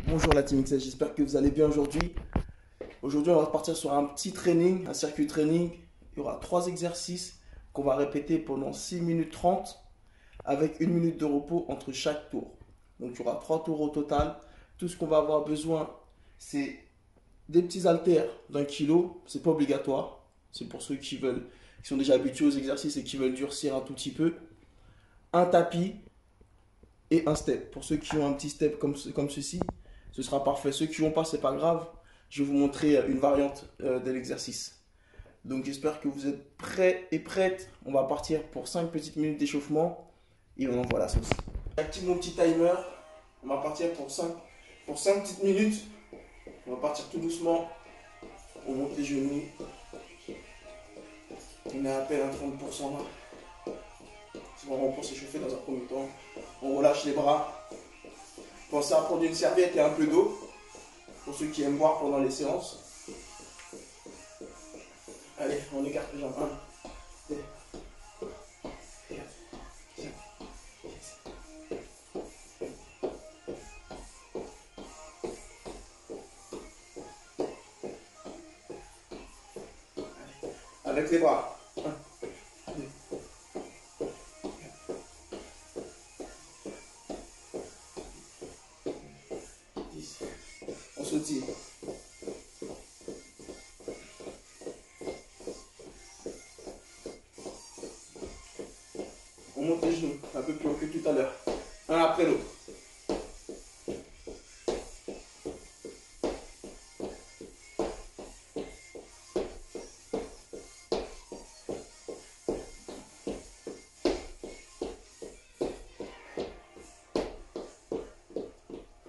Bonjour la Team XL, j'espère que vous allez bien aujourd'hui. Aujourd'hui, on va partir sur un petit training, un circuit training. Il y aura 3 exercices qu'on va répéter pendant 6 minutes 30 avec 1 minute de repos entre chaque tour. Donc il y aura 3 tours au total. Tout ce qu'on va avoir besoin, c'est des petits haltères d'1 kg. C'est pas obligatoire. C'est pour ceux qui veulent, qui sont déjà habitués aux exercices et qui veulent durcir un tout petit peu. Un tapis et un step. Pour ceux qui ont un petit step comme ceci, ce sera parfait. Ceux qui n'ont pas, c'est pas grave. Je vais vous montrer une variante de l'exercice. Donc j'espère que vous êtes prêts et prêtes. On va partir pour 5 petites minutes d'échauffement et on envoie la sauce. J'active mon petit timer. On va partir pour 5 petites minutes. On va partir tout doucement. On monte les genoux. On est à peine à 30% là. C'est vraiment pour s'échauffer dans un premier temps. On relâche les bras. Pensez à prendre une serviette et un peu d'eau. Pour ceux qui aiment boire pendant les séances. Allez, on écarte les jambes. 1, 2, 4, 5, 6. Avec les bras. 1, 2, 4, 10. On sautille. On monte les genoux, un peu plus haut que tout à l'heure. Un après l'autre.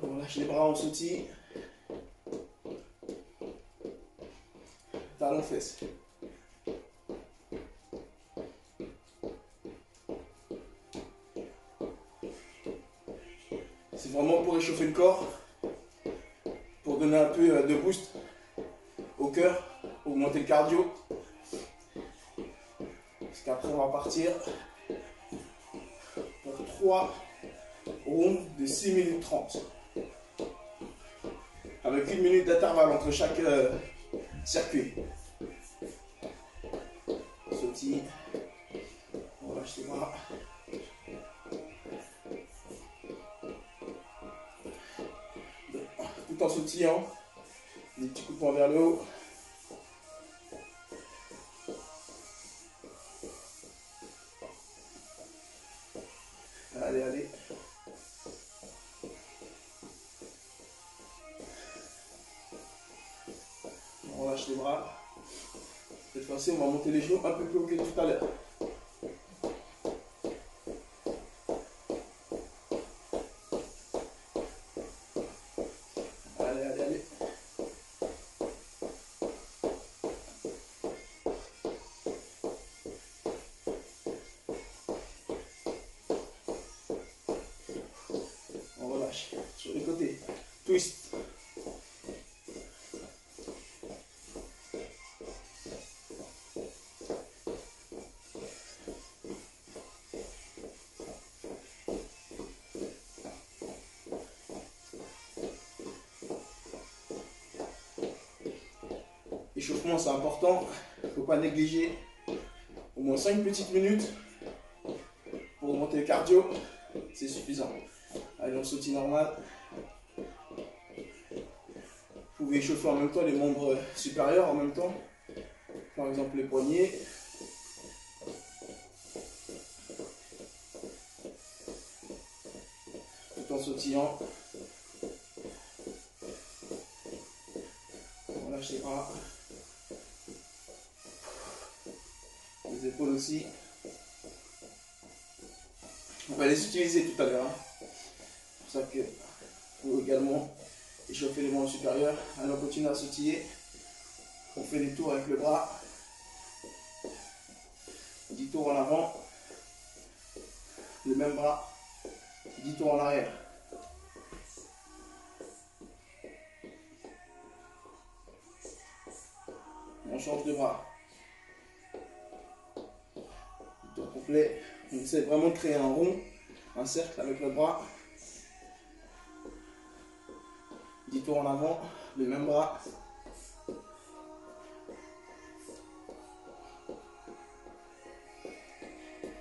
On lâche les bras, on sautille. Talons fesses. C'est vraiment pour réchauffer le corps, pour donner un peu de boost au cœur, augmenter le cardio. Parce qu'après on va partir pour 3 rondes de 6 minutes 30. Avec 1 minute d'intervalle entre chaque circuit. Sautille. On lâche les bras. Tout en sautillant. Des petits coups de poing vers le haut. Allez, allez. On relâche les bras. Cette fois-ci, on va monter les genoux un peu plus haut que tout à l'heure. Allez, allez, allez. On relâche sur les côtés. Twist. Échauffement, c'est important. Il ne faut pas négliger. Au moins 5 petites minutes pour augmenter le cardio. C'est suffisant. Allez, on sautille normal. Vous pouvez échauffer en même temps les membres supérieurs en même temps. Par exemple les poignets. Tout en sautillant. On lâche les bras. Les épaules aussi. On va les utiliser tout à l'heure. Hein. C'est pour ça qu'il faut également échauffer les membres supérieurs. Allez, on continue à sautiller. On fait des tours avec le bras. 10 tours en avant. Le même bras. 10 tours en arrière. On change de bras. Tour complet. On essaie vraiment de créer un rond, un cercle avec le bras. 10 tours en avant, le même bras.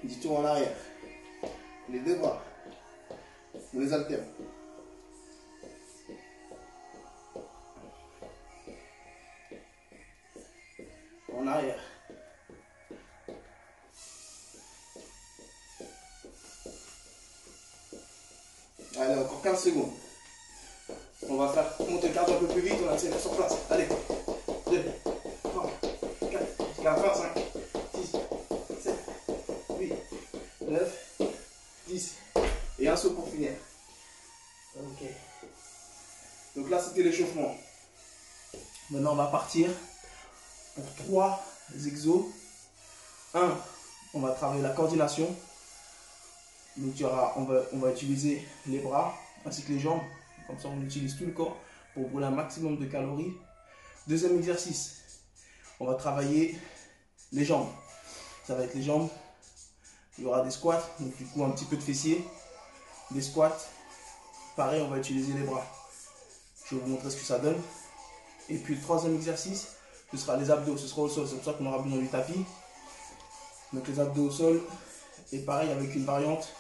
10 tours en arrière. Les deux bras. On les alterne. En arrière. Allez, encore 15 secondes. On va faire monter le cardio un peu plus vite, on accélère sur place. Allez, 2, 3, 4, jusqu'à la fin, 5, 6, 7, 8, 9, 10. Et un saut pour finir. Ok. Donc là, c'était l'échauffement. Maintenant, on va partir pour 3 exos. 1, on va travailler la coordination. Donc on va utiliser les bras ainsi que les jambes. Comme ça, on utilise tout le corps pour brûler un maximum de calories. Deuxième exercice, on va travailler les jambes. Ça va être les jambes. Il y aura des squats, donc du coup un petit peu de fessiers. Des squats. Pareil, on va utiliser les bras. Je vais vous montrer ce que ça donne. Et puis le troisième exercice, ce sera les abdos. Ce sera au sol, c'est pour ça qu'on aura besoin du tapis. Donc les abdos au sol. Et pareil avec une variante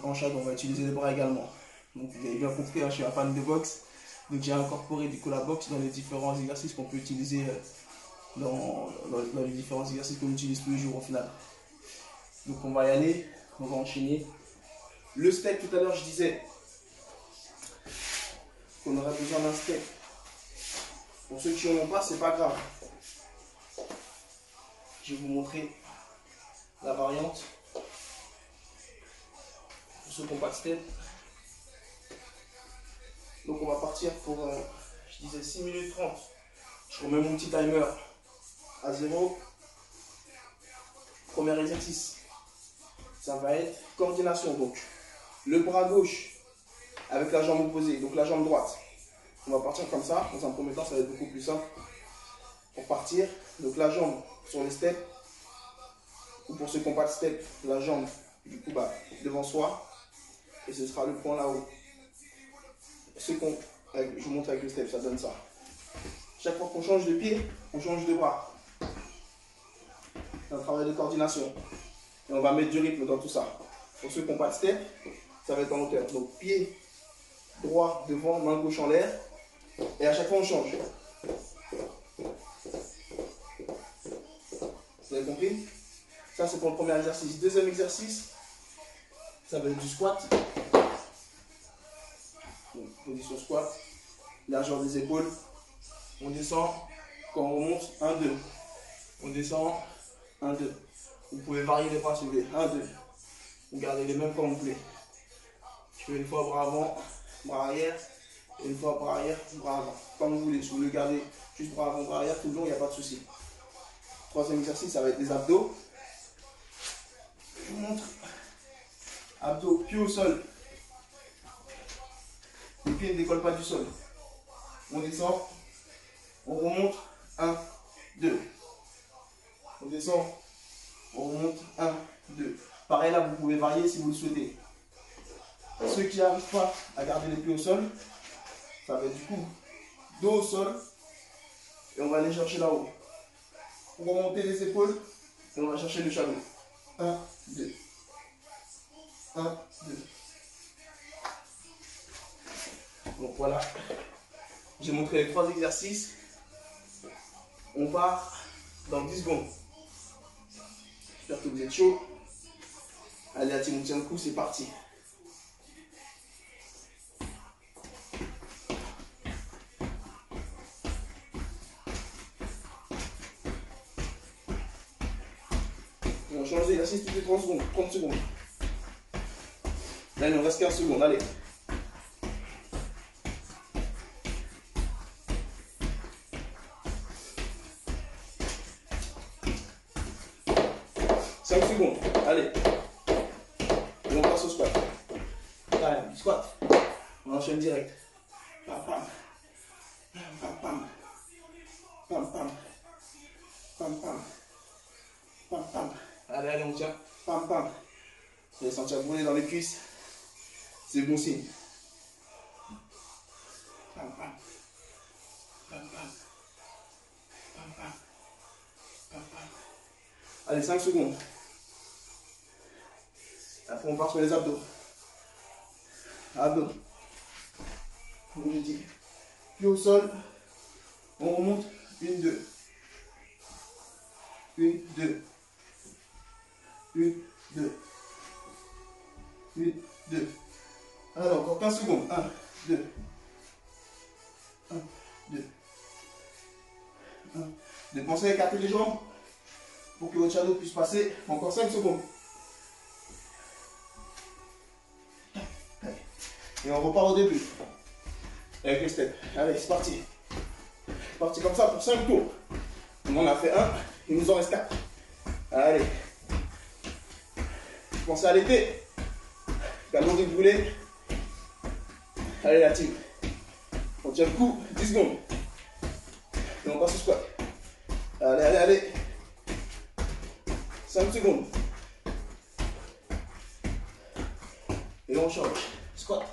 en shadow, on va utiliser les bras également. Donc vous avez bien compris, hein, je suis un fan de boxe. Donc j'ai incorporé du coup la boxe dans les différents exercices qu'on peut utiliser dans les différents exercices qu'on utilise tous les jours au final. Donc on va y aller, on va enchaîner. Le step, tout à l'heure je disais qu'on aurait besoin d'un step. Pour ceux qui n'en ont pas, c'est pas grave. Je vais vous montrer la variante. Pour ceux qui n'ont pas de step. Donc on va partir pour, je disais 6 minutes 30. Je remets mon petit timer à 0. Premier exercice, ça va être coordination. Donc le bras gauche avec la jambe opposée, donc la jambe droite. On va partir comme ça. Dans un premier temps, ça va être beaucoup plus simple pour partir. Donc la jambe sur les steps, ou pour ceux qui n'ont pas de step, la jambe du coup devant soi. Et ce sera le point là-haut. Je vous montre avec le step, ça donne ça. Chaque fois qu'on change de pied, on change de bras. C'est un travail de coordination. Et on va mettre du rythme dans tout ça. Pour ceux qui n'ont pas de step, ça va être en hauteur. Donc pied droit devant, main gauche en l'air. Et à chaque fois on change. Vous avez compris? Ça c'est pour le premier exercice. Deuxième exercice, ça va être du squat. Donc, position squat. Largeur des épaules. On descend. Quand on remonte, 1, 2. On descend, 1, 2. Vous pouvez varier les bras si vous voulez. 1, 2. Vous gardez les mêmes quand vous voulez. Je fais une fois bras avant, bras arrière. Et une fois bras arrière, bras avant. Comme vous voulez. Si vous voulez garder juste bras avant, bras arrière tout le long, il n'y a pas de souci. Troisième exercice, ça va être les abdos. Je vous montre. Abdos, pied au sol. Les pieds ne décollent pas du sol. On descend. On remonte. 1, 2. On descend. On remonte. 1, 2. Pareil là, vous pouvez varier si vous le souhaitez. Ceux qui n'arrivent pas à garder les pieds au sol, ça va être du coup dos au sol. Et on va aller chercher là-haut. On va remonter les épaules. Et on va chercher le shadow. 1, 2. 1, 2. Donc voilà. J'ai montré les 3 exercices. On part dans 10 secondes. J'espère que vous êtes chaud. Allez, à on tient le coup, c'est parti. On change d'exercice toutes les 30 secondes. 30 secondes. Là, il nous reste 15 secondes. Allez. Allez. Et on passe au squat. Time, squat. On enchaîne direct. Pam, pam. Pam, pam. Pam, pam. Pam, pam. Pam, pam. Allez, allez, on tient. Pam, pam. Vous allez sentir brûler dans les cuisses. C'est bon signe. Bam, bam. Bam, bam. Bam, bam. Bam, bam. Allez, 5 secondes. Après, on part sur les abdos. Abdos. Comme je dis, puis au sol, on remonte. 1, 2. 1, 2. 1, 2. 1, 2. Alors, encore 15 secondes. 1, 2. 1, 2. 1, 2. Pensez à écarter les jambes pour que votre shadow puisse passer. Encore 5 secondes. Et on repart au début. Avec les steps. Allez, c'est parti. C'est parti comme ça pour 5 tours. On en a fait 1. Il nous en reste 4. Allez. Pensez à l'été. Calories brûlées. Allez la team. On tient le coup. 10 secondes. Et on passe au squat. Allez, allez, allez. 5 secondes. Et on change. Squat.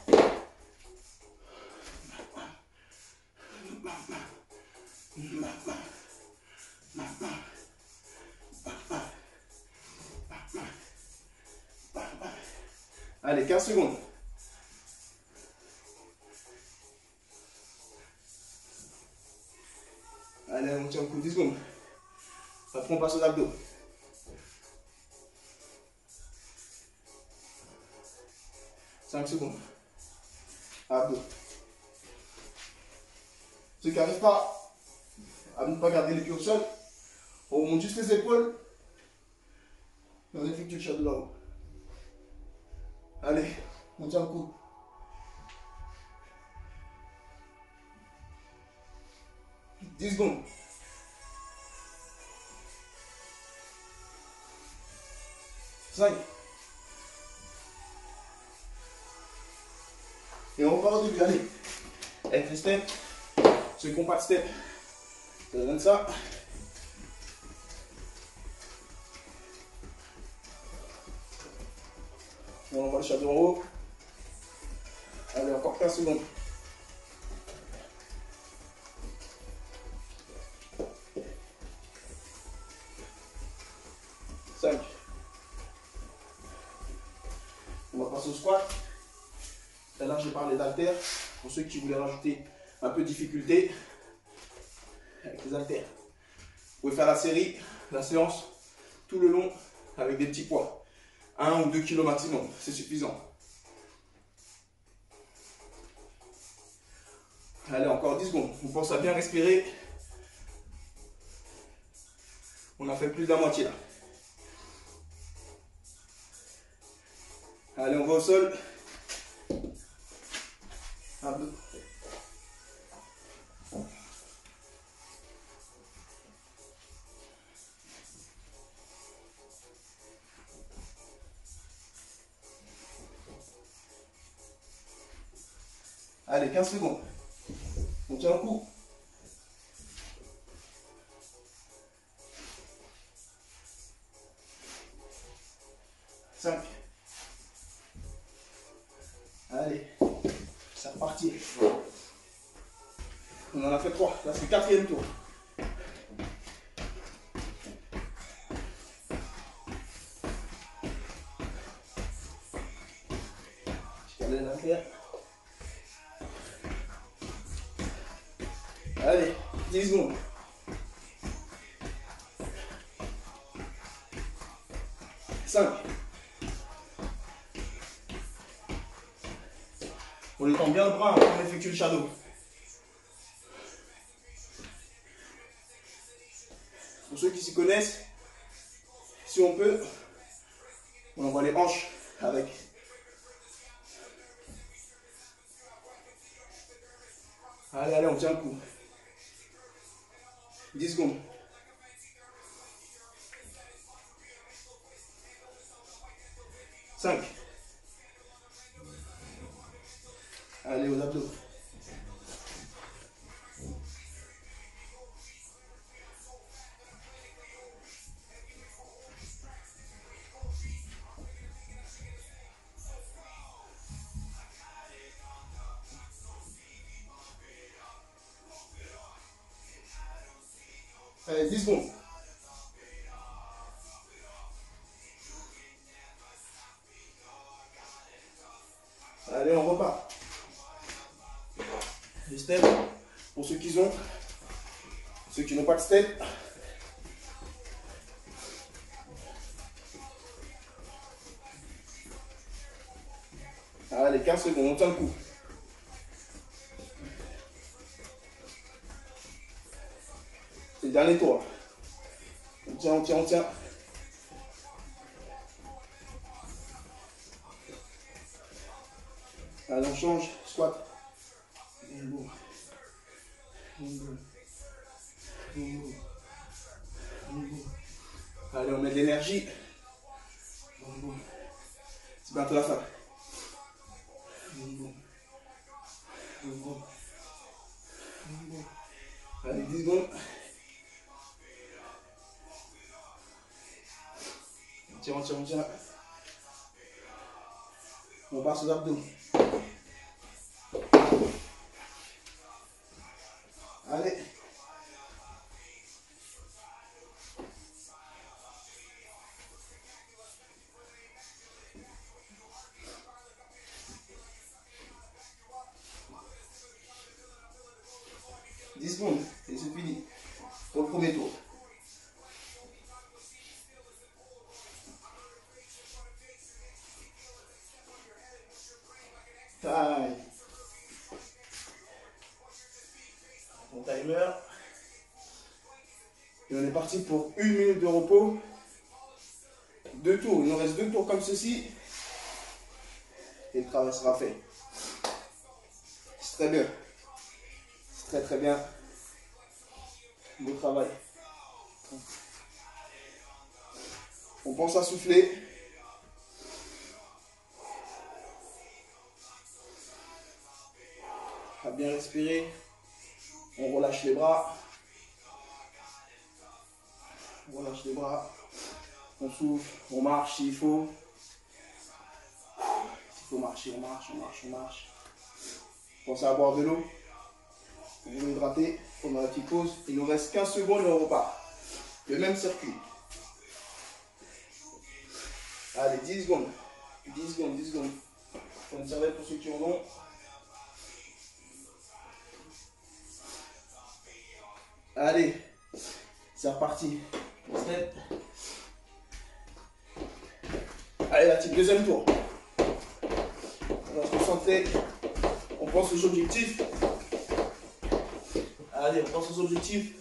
Allez, 15 secondes. Allez, on tient le coup, 10 secondes. Après, on passe aux abdos. Cinq secondes. Abdos. Ceux qui n'arrivent pas à ne pas garder les pieds au sol, on remonte juste les épaules et on effectue le shadow là-haut. Allez, on tient le coup. « 10 secondes. 5. Et on repart au début. Allez. Avec les steps. Ceux qui n'ont pas de step, ça donne ça. On envoie le shadow en haut. Allez, encore 15 secondes. On va passer au squat. Et là, je parlais d'haltères. Pour ceux qui voulaient rajouter un peu de difficulté avec les haltères. Vous pouvez faire la série, la séance, tout le long avec des petits poids. 1 ou 2 kg maximum, c'est suffisant. Allez, encore 10 secondes. On pense à bien respirer. On a fait plus de la moitié là. Allez, on va au sol. Un, deux. Allez, 15 secondes. On tient le coup. Cinq. Allez, c'est reparti. On en a fait 3. Là, c'est le 4e tour. Je calais l'arrière. Allez, 10 secondes. 5. On étend bien le bras avant qu'on effectue le shadow. Pour ceux qui s'y connaissent, si on peut, on envoie les hanches avec. Allez, allez, on tient le coup. 10 secondes. 5. Allez, aux abdos. Allez, 10 secondes. Allez, on repart. Les steps, pour ceux qui ont, ceux qui n'ont pas de step. Allez, 15 secondes, on tient le coup. C'est le dernier tour. On tient, on tient, on tient. Allez, on change. Squat. Allez, on met de l'énergie. C'est bientôt la fin. Allez, 10 secondes. On tire, on tire, on tire. On passe aux abdos. Allez. Secondes et c'est fini pour le premier tour. Time. Mon timer. Et on est parti pour 1 minute de repos. 2 tours. Il nous reste 2 tours comme ceci. Et le travail sera fait. C'est très bien. C'est très très bien. Beau travail. On pense à souffler. À bien respirer. On relâche les bras. On relâche les bras. On souffle. On marche s'il faut. S'il faut marcher, on marche, on marche, on marche. Pensez à boire de l'eau. On va hydrater. On a la petite pause. Il nous reste 15 secondes et on repart. Le même circuit. Allez, 10 secondes. 10 secondes, 10 secondes. Faut une serviette pour ceux qui en ont. Allez, c'est reparti. Step. Allez, la petite deuxième tour. On va se concentrer. On pense aux objectifs. Allez, on pense aux objectifs.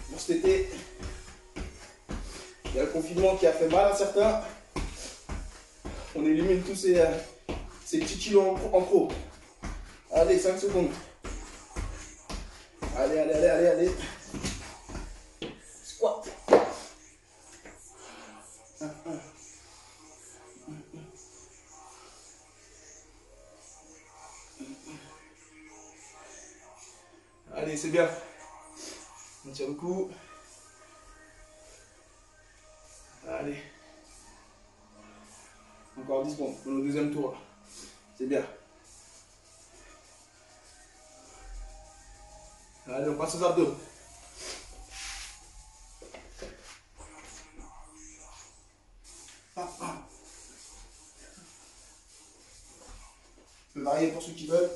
Pour cet été, il y a le confinement qui a fait mal à certains. On élimine tous ces petits kilos en trop. Allez, 5 secondes. Allez, allez, allez, allez, allez. Squat. Allez, c'est bien. On tient le coup. Allez. Encore 10 secondes pour le deuxième tour. C'est bien. Allez, on passe aux abdos. On peut varier pour ceux qui veulent.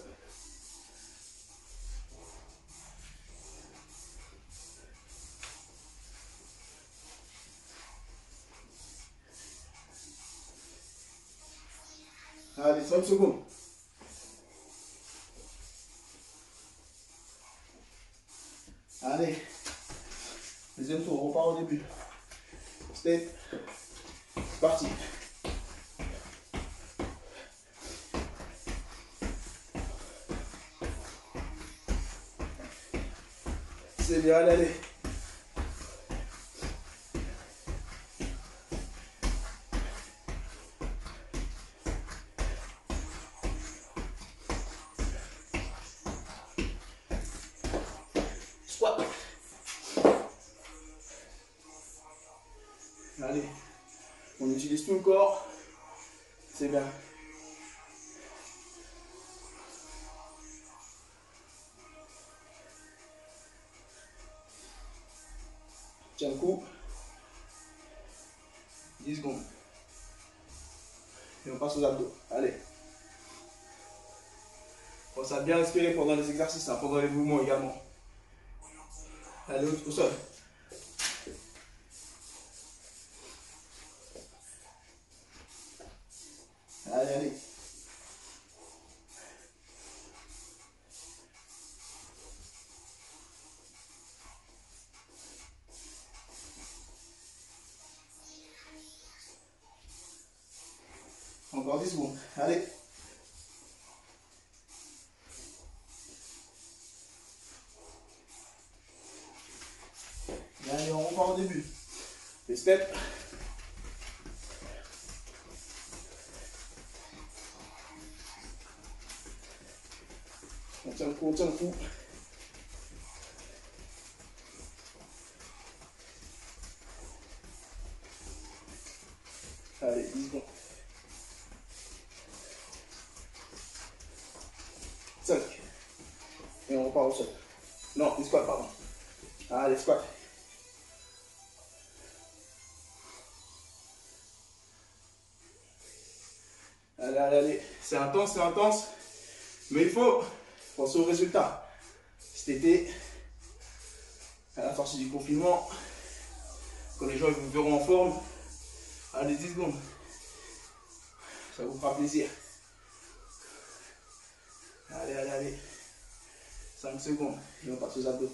Allez, 5 secondes. Allez. Deuxième tour, on repart au début. Step. C'est parti. C'est bien, allez, allez. Squat. Allez. On utilise tout le corps. C'est bien. Tiens le coup. 10 secondes. Et on passe aux abdos. Allez. Pense à bien respirer pendant les exercices, hein, pendant les mouvements également. Allez, au sol. Allez, allez. Encore 10 secondes. Allez. Allez, on repart au début. Les steps. On tient le coup, on tient le coup. Allez, 10 secondes. 5. Et on repart au sol. Non, les squats, pardon. Allez, squat. Allez, allez, allez. C'est intense. Mais il faut penser au résultat. Cet été, à la sortie du confinement, quand les gens ils vous verront en forme, allez, 10 secondes. Ça vous fera plaisir. Allez, allez, allez. 5 secondes. Et on passe aux abdos.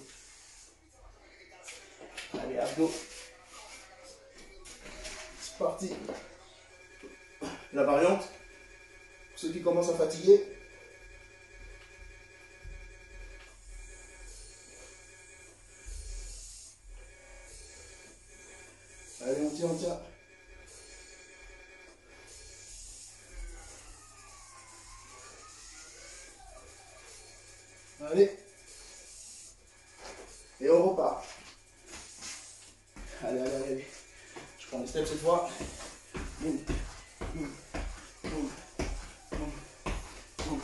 Allez, abdos. C'est parti. La variante. Pour ceux qui commencent à fatiguer. Allez, on tient, on tient. Allez. Et on repart. Allez, allez, allez. Je prends les steps cette fois. Boum, boum, boum, boum, boum.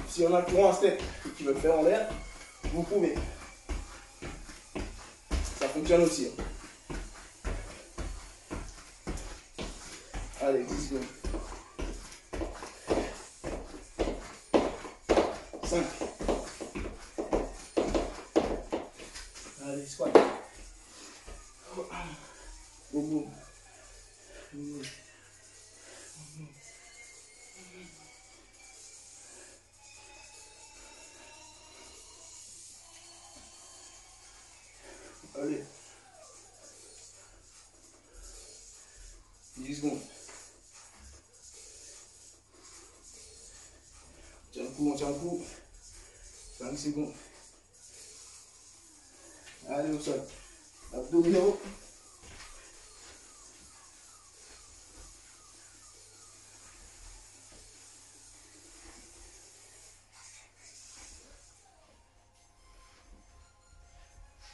Si on a le courant un step et qui veut le faire en l'air, vous pouvez. Ça fonctionne aussi. Allez, 10 secondes. 5. Allez, squat. Boum, boum. Boum. Allez. 10 secondes. On tient le coup. 5 secondes. Allez, au sol. Abdominaux.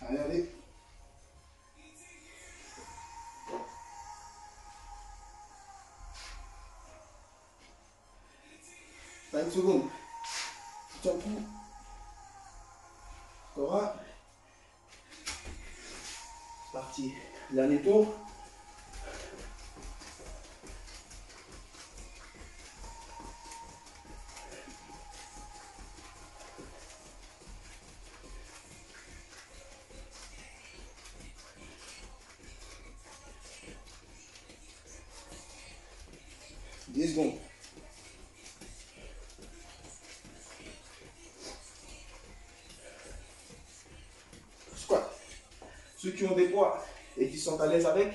Allez, allez. Cinq secondes. Tiens le coup. Encore un. C'est parti. Dernier tour. Dix secondes. Squat. Ceux qui ont des poids et qui sont à l'aise avec,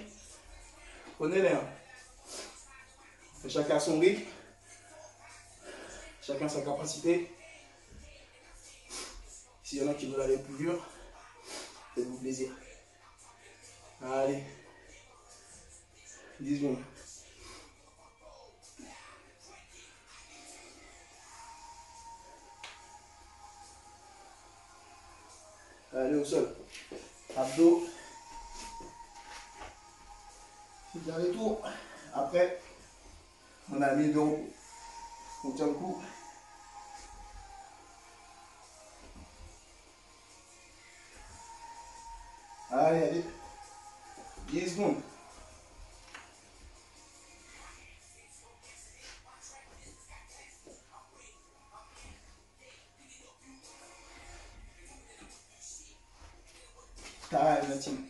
prenez-les. Chacun son rythme. Chacun sa capacité. S'il y en a qui veulent aller plus dur, faites-vous plaisir. Allez. 10 secondes. Allez, au sol. Abdos. C'est le dernier tour. Après, on a la minute de repos. On tient le coup. Allez, allez. 10 secondes. Time, la team.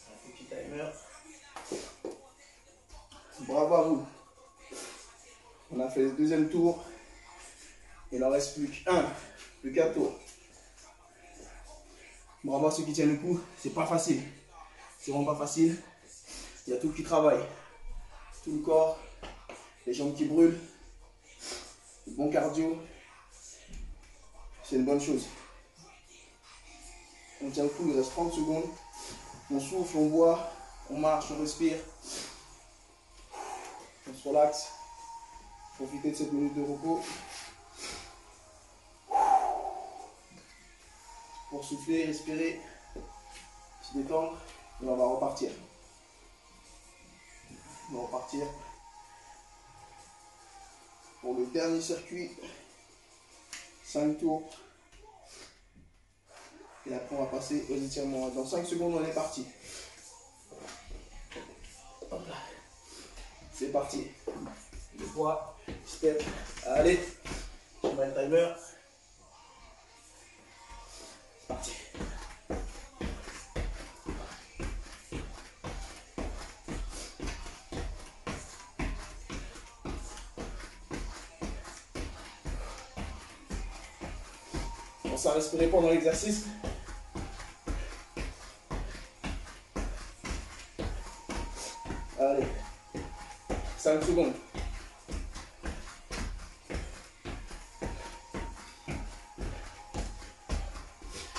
Un petit timer. Bravo à vous. On a fait le deuxième tour. Il n'en reste plus qu'un. Plus qu'un tour. Bravo à ceux qui tiennent le coup. C'est pas facile. C'est vraiment pas facile. Il y a tout qui travaille. Tout le corps. Les jambes qui brûlent. Le bon cardio. C'est une bonne chose. On tient le coup, il reste 30 secondes. On souffle, on boit, on marche, on respire. On se relaxe. Profitez de cette minute de repos. Pour souffler, respirer, se détendre. Et on va repartir. On va repartir pour le dernier circuit. 5 tours. Et après, on va passer aux étirements. Dans 5 secondes, on est parti. C'est parti. Le poids, step. Allez, je mets le timer. C'est parti. On s'est respiré pendant l'exercice. Allez, 5 secondes.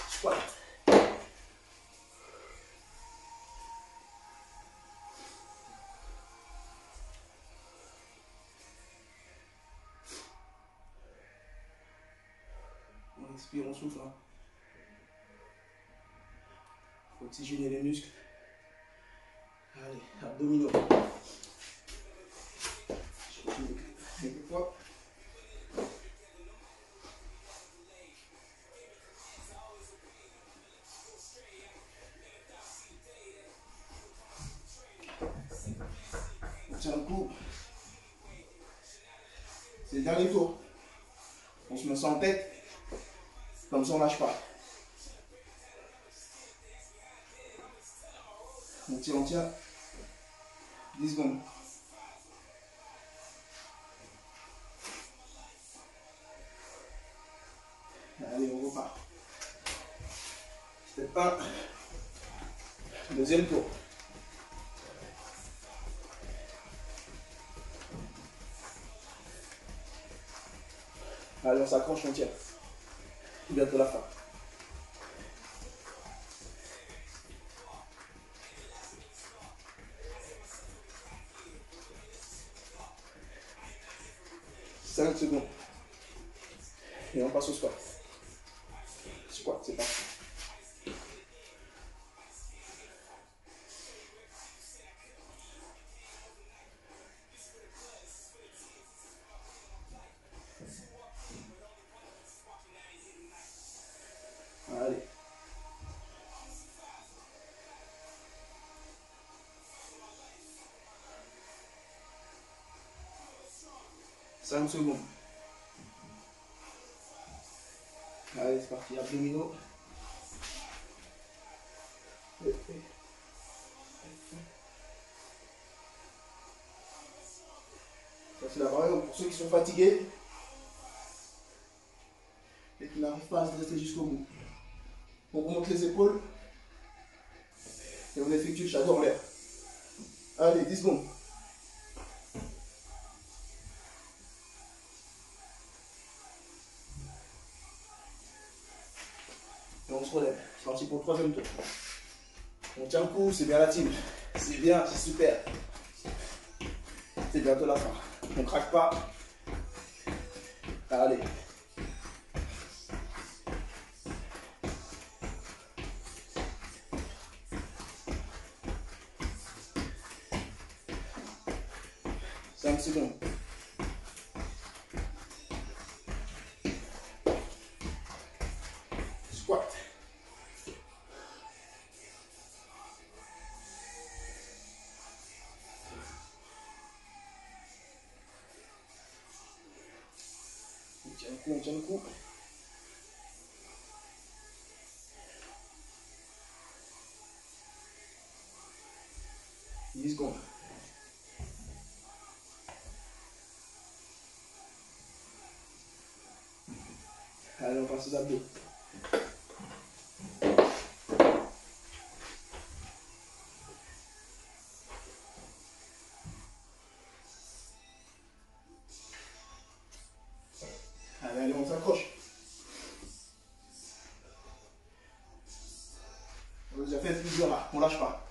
Squat. On expire, on souffle. Faut oxygéner les muscles. Allez, abdominaux. Je continue quelques fois. On tient le coup. C'est le dernier tour. On se met ça en tête. Comme ça, on ne lâche pas. On tient, on tient. 10 secondes. Allez, on repart. Step 1. Deuxième tour. Allez, on s'accroche, on tient. Bientôt la fin. Cinq secondes. Et on passe au squat. Squat, c'est parti. Allez. Cinq secondes. Allez, c'est parti. Abdominaux. Ça, c'est la variante pour ceux qui sont fatigués et qui n'arrivent pas à se dresser jusqu'au bout. On remonte les épaules et on effectue le shadow en l'air. Allez, 10 secondes. Et on se relève. C'est parti pour le troisième tour. On tient le coup, c'est bien la team. C'est bien, c'est super. C'est bientôt la fin. On ne craque pas. Allez. Cinq secondes. Squat. tient le coup, on tient le coup. 10 secondes. Allez, on passe aux abdos. Allez, on s'accroche. On a déjà fait plusieurs là, on lâche pas.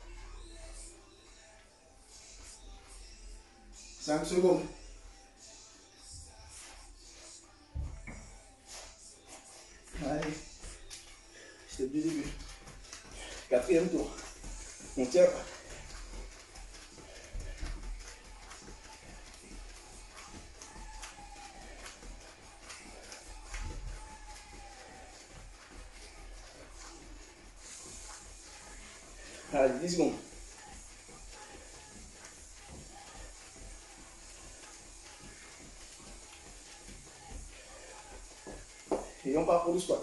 5 secondes. Allez, c'est du début. 4e tour. On tient. Allez, 10 secondes. Et on part pour le squat.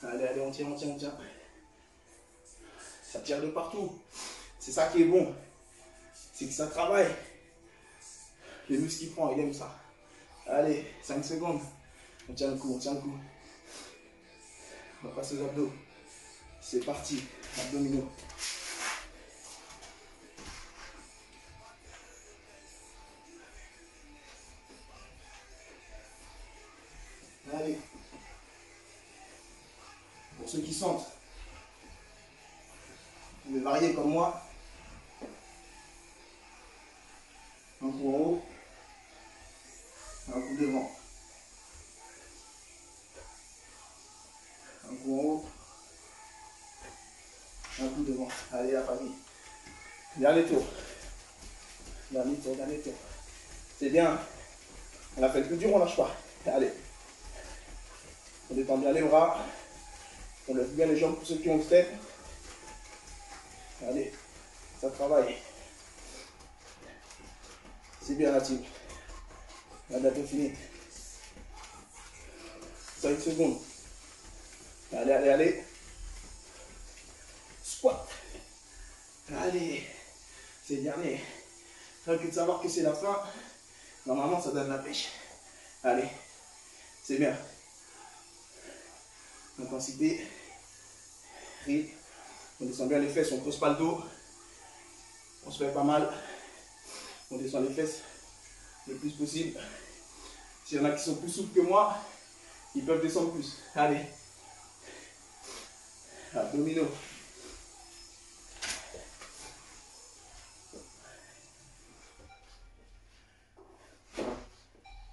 Allez, allez, on tient, on tient, on tient. Ça tire de partout. C'est ça qui est bon. C'est que ça travaille. Le muscle qui prend, il aime ça. Allez, 5 secondes. On tient le coup, on tient le coup. On va passer aux abdos. C'est parti. Abdominaux. Allez. Pour ceux qui sentent, vous pouvez varier comme moi. Un coup en haut. Un coup devant. Un coup en haut. Un coup devant. Allez, la famille. Dernier tour. Dernier tour, dernier tour. C'est bien. On a fait le plus dur, on lâche pas. Allez. On détend bien les bras. On lève bien les jambes pour ceux qui ont le step. Allez. Ça travaille. C'est bien la team. La date est finie. 5 secondes. Allez, allez, allez. Squat. Allez. C'est le dernier. Tranquille de savoir que c'est la fin. Normalement, ça donne la pêche. Allez. C'est bien. Intensité. Rythme. On descend bien les fesses, on ne pose pas le dos. On se fait pas mal. On descend les fesses le plus possible. S'il y en a qui sont plus souples que moi, ils peuvent descendre plus. Allez. Abdominaux.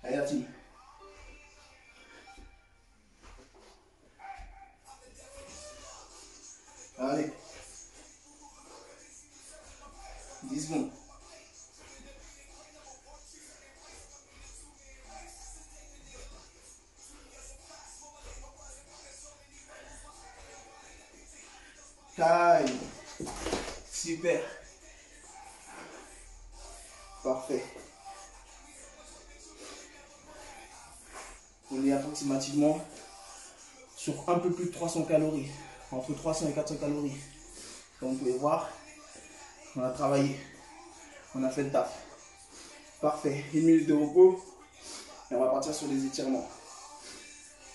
Allez, la team. Allez. 10 secondes. Taille. Super. Parfait. On est approximativement sur un peu plus de 300 calories. Entre 300 et 400 calories. Donc vous pouvez voir, on a travaillé. On a fait le taf. Parfait. 1 minute de repos. Et on va partir sur les étirements.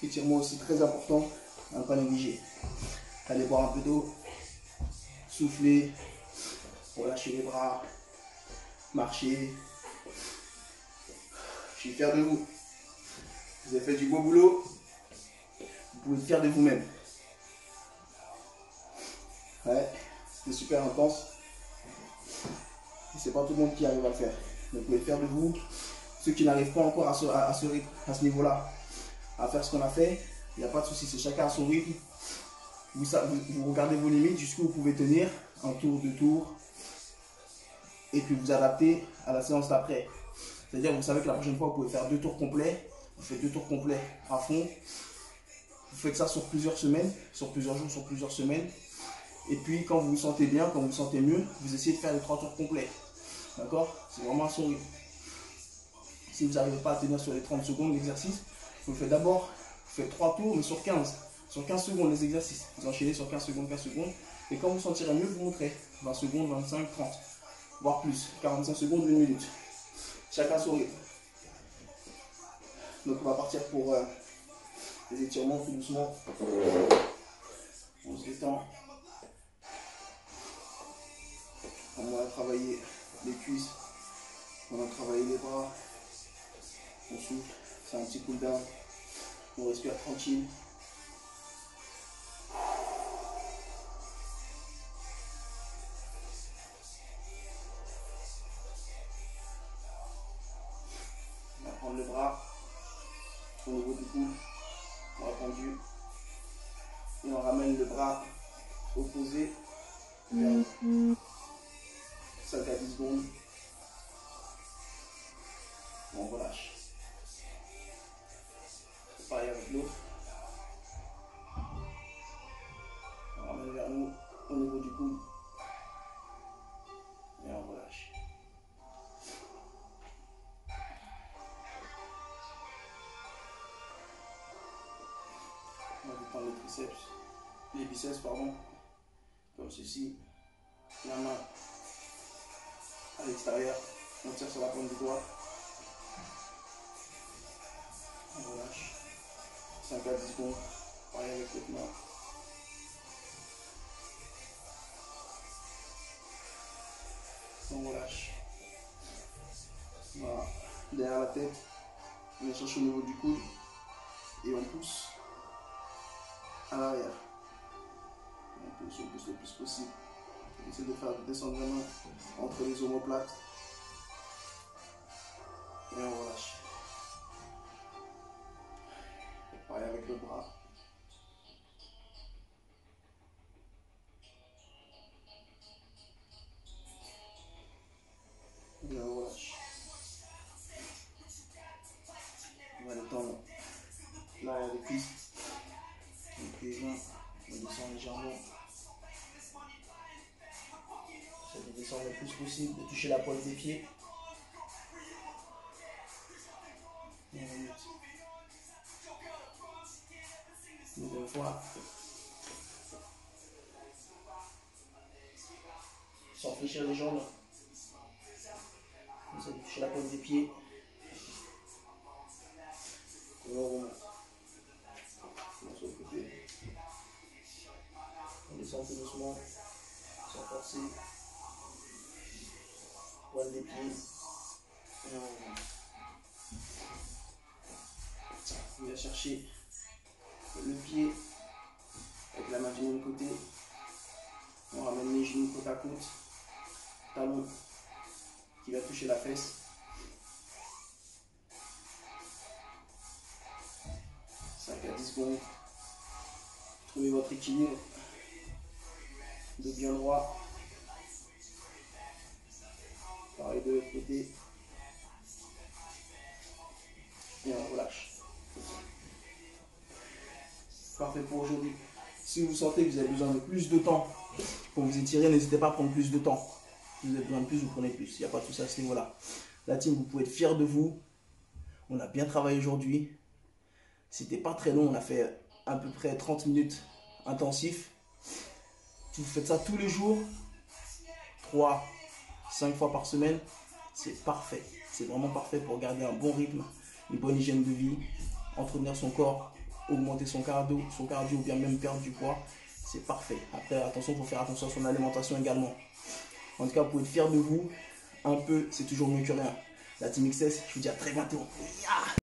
Étirements aussi très important à ne pas négliger. Allez boire un peu d'eau. Souffler. Relâcher les bras. Marcher. Je suis fier de vous. Vous avez fait du beau boulot. Vous pouvez être fier de vous-même. Ouais, c'était super intense. Et c'est pas tout le monde qui arrive à le faire. Donc vous pouvez être fier de vous. Ceux qui n'arrivent pas encore à ce niveau-là, à faire ce qu'on a fait, il n'y a pas de souci, c'est chacun à son rythme. Vous regardez vos limites, jusqu'où vous pouvez tenir, un tour, 2 tours, et puis vous adaptez à la séance d'après. C'est-à-dire, vous savez que la prochaine fois, vous pouvez faire 2 tours complets, vous faites 2 tours complets à fond, vous faites ça sur plusieurs semaines, sur plusieurs jours, sur plusieurs semaines. Et puis quand vous vous sentez bien, quand vous vous sentez mieux, vous essayez de faire les 3 tours complets. D'accord? C'est vraiment à son rythme. Si vous n'arrivez pas à tenir sur les 30 secondes d'exercice, vous faites d'abord, vous faites 3 tours, mais sur 15. Sur 15 secondes les exercices. Vous enchaînez sur 15 secondes, 15 secondes. Et quand vous sentirez mieux, vous montrez 20 secondes, 25, 30. Voire plus. 45 secondes, 1 minute. Chacun son rythme. Donc on va partir pour les étirements tout doucement. On se détend. On va travailler les cuisses. On va travailler les bras. On souffle. C'est un petit cool down. On respire tranquille. On va prendre le bras au niveau du coude. On va tendu. Et on ramène le bras opposé. 5 à 10 secondes. On relâche. Pareil avec l'autre. On ramène vers nous au niveau du coude. Et on relâche. On va détendre les biceps, pardon, comme ceci. La main à l'extérieur. On tire sur la pointe du doigt. On relâche. 5 à 10 secondes. Pareil avec l'autre main. On relâche. Voilà. Derrière la tête, on va chercher au niveau du coude et on pousse à l'arrière. On pousse le plus possible. On essaie de faire descendre la main entre les omoplates et on relâche. Pareil avec le bras. Et on relâche. On va détendre l'arrière des cuisses. Donc les mains, on descend légèrement. J'essaie de descendre le plus possible, de toucher la pointe des pieds. Et on remonte. Deuxième fois. Sans fléchir les jambes. On essaie de toucher la pointe des pieds. Et on remonte. On sur le côté. On descend tout doucement, sans forcer. Pointe des pieds. Et on remonte. On va chercher le pied avec la main du même côté. On ramène les genoux côte à côte. Talon qui va toucher la fesse. 5 à 10 secondes. Trouvez votre équilibre. De bien droit. Pareil de l'autre côté. Et on relâche. Parfait pour aujourd'hui. Si vous sentez que vous avez besoin de plus de temps pour vous étirer, n'hésitez pas à prendre plus de temps. Si vous avez besoin de plus, vous prenez plus. Il n'y a pas de souci à ce niveau-là. La team, vous pouvez être fiers de vous. On a bien travaillé aujourd'hui. C'était pas très long. On a fait à peu près 30 minutes intensifs. Si vous faites ça tous les jours, 3, 5 fois par semaine, c'est parfait. C'est vraiment parfait pour garder un bon rythme, une bonne hygiène de vie, entretenir son corps, augmenter son cardio ou bien même perdre du poids. C'est parfait. Après, attention, il faut faire attention à son alimentation également. En tout cas, vous pouvez être fiers de vous. Un peu, c'est toujours mieux que rien. La team XS, je vous dis à très bientôt.